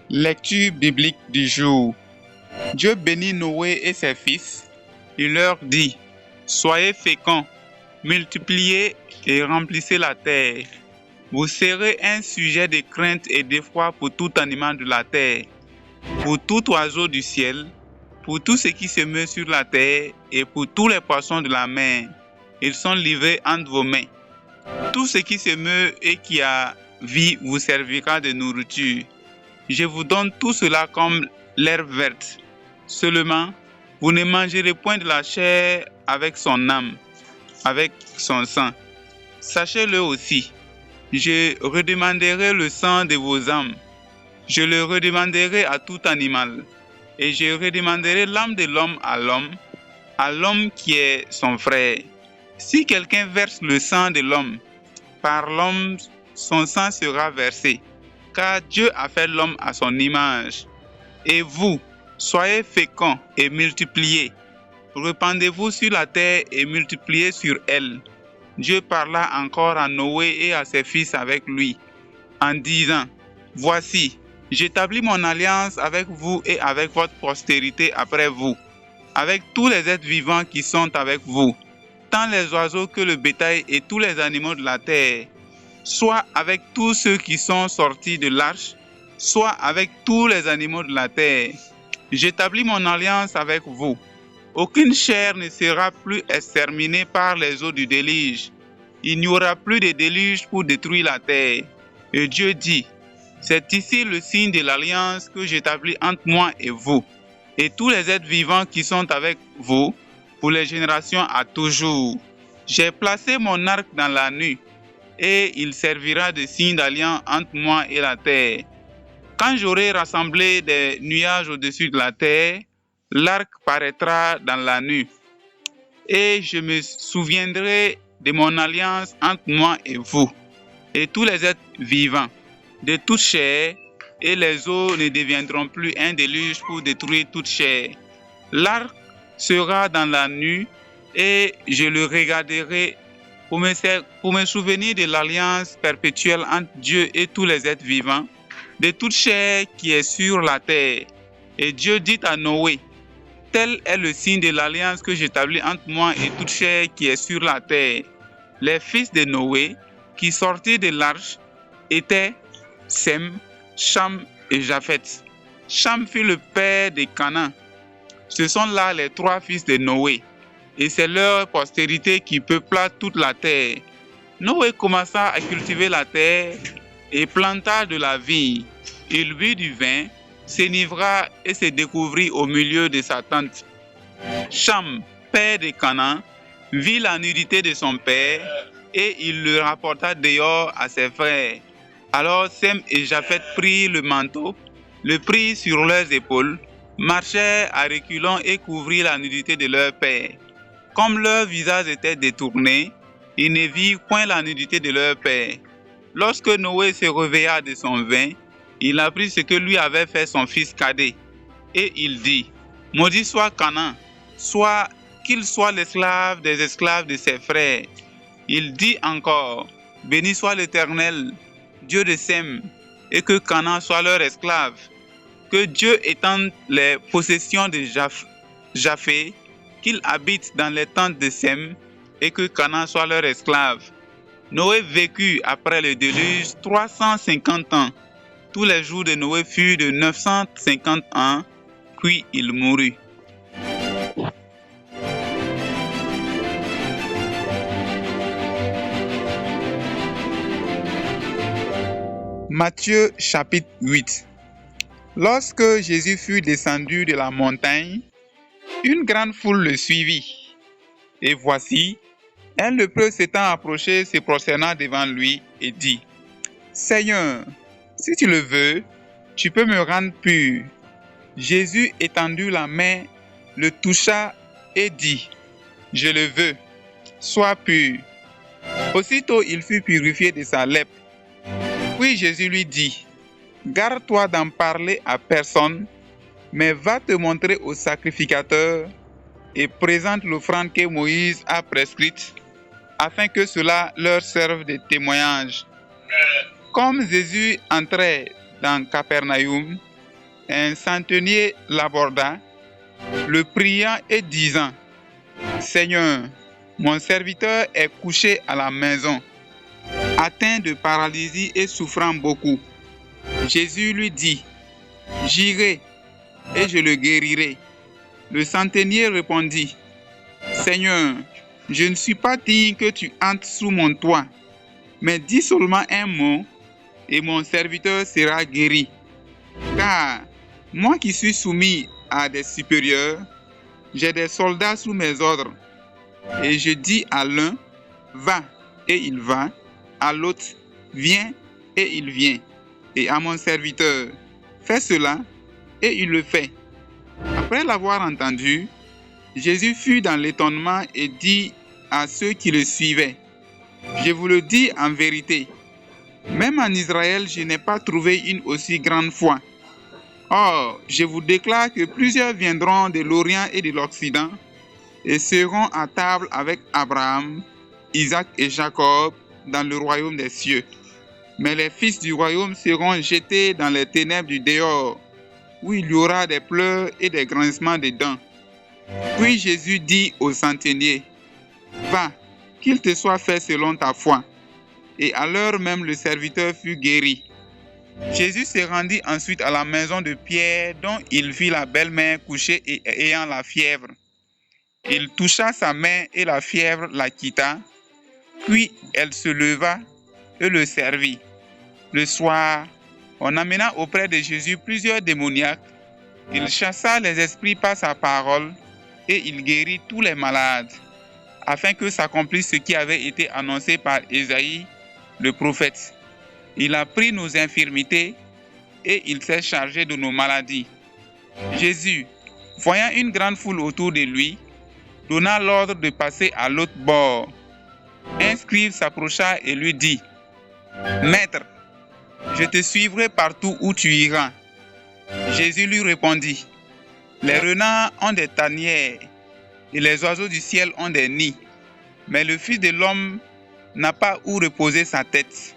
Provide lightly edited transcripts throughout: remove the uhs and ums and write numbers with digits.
Lecture biblique du jour. Dieu bénit Noé et ses fils. Il leur dit, soyez féconds, multipliez et remplissez la terre. Vous serez un sujet de crainte et d'effroi pour tout animal de la terre, pour tout oiseau du ciel, pour tout ce qui se meut sur la terre et pour tous les poissons de la mer. Ils sont livrés entre vos mains. Tout ce qui se meut et qui a vie vous servira de nourriture. Je vous donne tout cela comme l'herbe verte. Seulement, vous ne mangerez point de la chair avec son âme, avec son sang. Sachez-le aussi, je redemanderai le sang de vos âmes. Je le redemanderai à tout animal. Et je redemanderai l'âme de l'homme à l'homme qui est son frère. Si quelqu'un verse le sang de l'homme, par l'homme son sang sera versé, car Dieu a fait l'homme à son image. Et vous, soyez féconds et multipliez. Répandez-vous sur la terre et multipliez sur elle. Dieu parla encore à Noé et à ses fils avec lui, en disant, voici, j'établis mon alliance avec vous et avec votre postérité après vous, avec tous les êtres vivants qui sont avec vous, tant les oiseaux que le bétail et tous les animaux de la terre, soit avec tous ceux qui sont sortis de l'arche, soit avec tous les animaux de la terre. J'établis mon alliance avec vous. Aucune chair ne sera plus exterminée par les eaux du déluge. Il n'y aura plus de déluge pour détruire la terre. Et Dieu dit, c'est ici le signe de l'alliance que j'établis entre moi et vous, et tous les êtres vivants qui sont avec vous, pour les générations à toujours. J'ai placé mon arc dans la nuit, et il servira de signe d'alliance entre moi et la terre. Quand j'aurai rassemblé des nuages au-dessus de la terre, l'arc paraîtra dans la nuit, et je me souviendrai de mon alliance entre moi et vous, et tous les êtres vivants, de toute chair, et les eaux ne deviendront plus un déluge pour détruire toute chair. L'arc sera dans la nuit, et je le regarderai pour me souvenir de l'alliance perpétuelle entre Dieu et tous les êtres vivants, de toute chair qui est sur la terre. Et Dieu dit à Noé, tel est le signe de l'alliance que j'établis entre moi et toute chair qui est sur la terre. Les fils de Noé, qui sortirent de l'arche, étaient Sem, Cham et Japheth. Cham fut le père de Canaan. Ce sont là les trois fils de Noé, et c'est leur postérité qui peupla toute la terre. Noé commença à cultiver la terre et planta de la vigne. Il but du vin, s'enivra et se découvrit au milieu de sa tente. Cham, père de Canaan, vit la nudité de son père et il le rapporta dehors à ses frères. Alors Sem et Japheth prirent le manteau, le prirent sur leurs épaules, marchèrent à reculons et couvrirent la nudité de leur père. Comme leur visage était détourné, ils ne virent point la nudité de leur père. Lorsque Noé se réveilla de son vin, il apprit ce que lui avait fait son fils cadet. Et il dit, maudit soit Canaan, soit qu'il soit l'esclave des esclaves de ses frères. Il dit encore, béni soit l'Éternel, Dieu de Sem, et que Canaan soit leur esclave. Que Dieu étende les possessions de Japheth, qu'il habite dans les tentes de Sem, et que Canaan soit leur esclave. Noé vécut après le déluge 350 ans. Tous les jours de Noé furent de 950 ans, puis il mourut. Matthieu chapitre 8. Lorsque Jésus fut descendu de la montagne, une grande foule le suivit. Et voici, un lépreux s'étant approché se prosterna devant lui et dit, Seigneur, si tu le veux, tu peux me rendre pur. Jésus étendit la main, le toucha et dit, je le veux, sois pur. Aussitôt il fut purifié de sa lèpre. Puis Jésus lui dit, garde-toi d'en parler à personne, mais va te montrer au sacrificateur et présente l'offrande que Moïse a prescrite, afin que cela leur serve de témoignage. Comme Jésus entrait dans Capernaum, Un centenier l'aborda, le priant et disant, « Seigneur, mon serviteur est couché à la maison, atteint de paralysie et souffrant beaucoup. » Jésus lui dit, « J'irai et je le guérirai. » Le centenier répondit, « Seigneur, je ne suis pas digne que tu entres sous mon toit, mais dis seulement un mot et mon serviteur sera guéri. Car moi qui suis soumis à des supérieurs, j'ai des soldats sous mes ordres, et je dis à l'un, va, et il va, à l'autre, viens, et il vient, et à mon serviteur, fais cela, et il le fait. » Après l'avoir entendu, Jésus fut dans l'étonnement et dit à ceux qui le suivaient, « Je vous le dis en vérité, même en Israël, je n'ai pas trouvé une aussi grande foi. Or, je vous déclare que plusieurs viendront de l'Orient et de l'Occident et seront à table avec Abraham, Isaac et Jacob dans le royaume des cieux. Mais les fils du royaume seront jetés dans les ténèbres du dehors, où il y aura des pleurs et des grincements de dents. » Puis Jésus dit au centenier, « Va, qu'il te soit fait selon ta foi. » Et à l'heure même, le serviteur fut guéri. Jésus se rendit ensuite à la maison de Pierre, dont il vit la belle-mère couchée et ayant la fièvre. Il toucha sa main et la fièvre la quitta. Puis elle se leva et le servit. Le soir, on amena auprès de Jésus plusieurs démoniaques. Il chassa les esprits par sa parole et il guérit tous les malades, afin que s'accomplisse ce qui avait été annoncé par Ésaïe, le prophète. Il a pris nos infirmités et il s'est chargé de nos maladies. Jésus, voyant une grande foule autour de lui, donna l'ordre de passer à l'autre bord. Un scribe s'approcha et lui dit, « Maître, je te suivrai partout où tu iras. » Jésus lui répondit, « Les renards ont des tanières et les oiseaux du ciel ont des nids, mais le Fils de l'homme n'a pas où reposer sa tête. »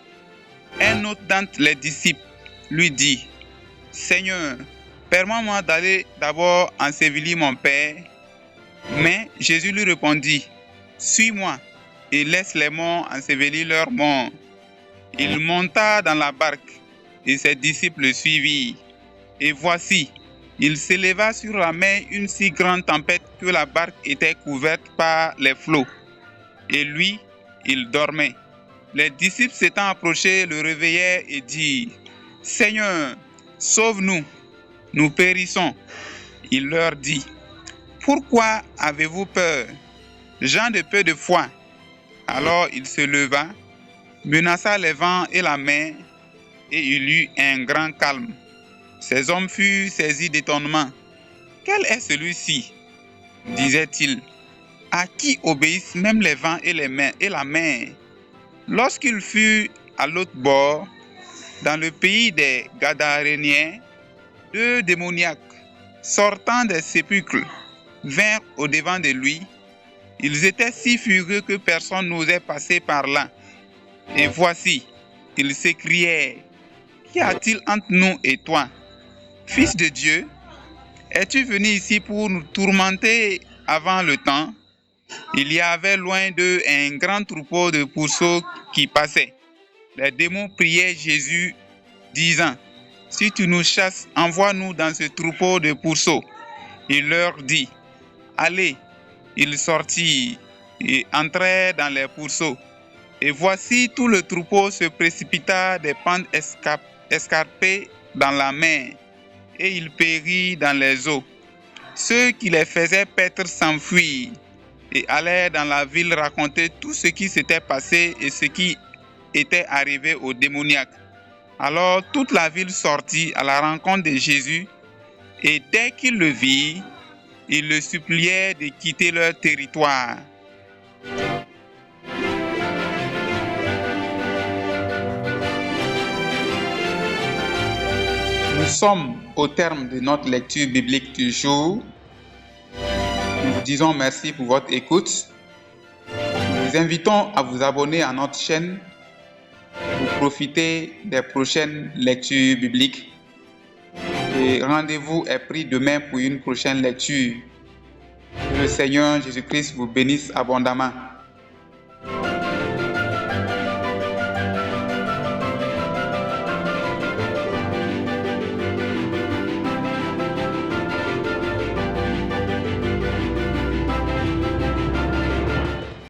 Un autre d'entre les disciples lui dit, « Seigneur, permets-moi d'aller d'abord ensevelir mon Père. » Mais Jésus lui répondit, « Suis-moi et laisse les morts ensevelir leurs morts. » Il monta dans la barque et ses disciples le suivirent. Et voici, il s'éleva sur la mer une si grande tempête que la barque était couverte par les flots. Et lui, il dormait. Les disciples s'étant approchés le réveillèrent et dirent, « Seigneur, sauve-nous, nous périssons. » Il leur dit, « Pourquoi avez-vous peur, gens de peu de foi ?» Alors il se leva, menaça les vents et la mer, et il eut un grand calme. Ces hommes furent saisis d'étonnement. « Quel est celui-ci ?» disaient-ils, « à qui obéissent même les vents et la mer ?» Lorsqu'il fut à l'autre bord, dans le pays des Gadaréniens, 2 démoniaques, sortant des sépulcres, vinrent au-devant de lui. Ils étaient si furieux que personne n'osait passer par là. Et voici, ils s'écrièrent, « Qu'y a-t-il entre nous et toi, Fils de Dieu? Es-tu venu ici pour nous tourmenter avant le temps? » Il y avait loin d'eux un grand troupeau de pourceaux qui passait. Les démons priaient Jésus, disant, « Si tu nous chasses, envoie-nous dans ce troupeau de pourceaux. » Il leur dit, « Allez. » Ils sortirent et entrèrent dans les pourceaux. Et voici tout le troupeau se précipita des pentes escarpées dans la mer, et il périt dans les eaux. Ceux qui les faisaient paître s'enfuirent et allèrent dans la ville raconter tout ce qui s'était passé et ce qui était arrivé aux démoniaques. Alors toute la ville sortit à la rencontre de Jésus, et dès qu'ils le virent, ils le suppliaient de quitter leur territoire. Nous sommes au terme de notre lecture biblique du jour. Nous vous disons merci pour votre écoute. Nous vous invitons à vous abonner à notre chaîne pour profiter des prochaines lectures bibliques. Et rendez-vous est pris demain pour une prochaine lecture. Que le Seigneur Jésus-Christ vous bénisse abondamment.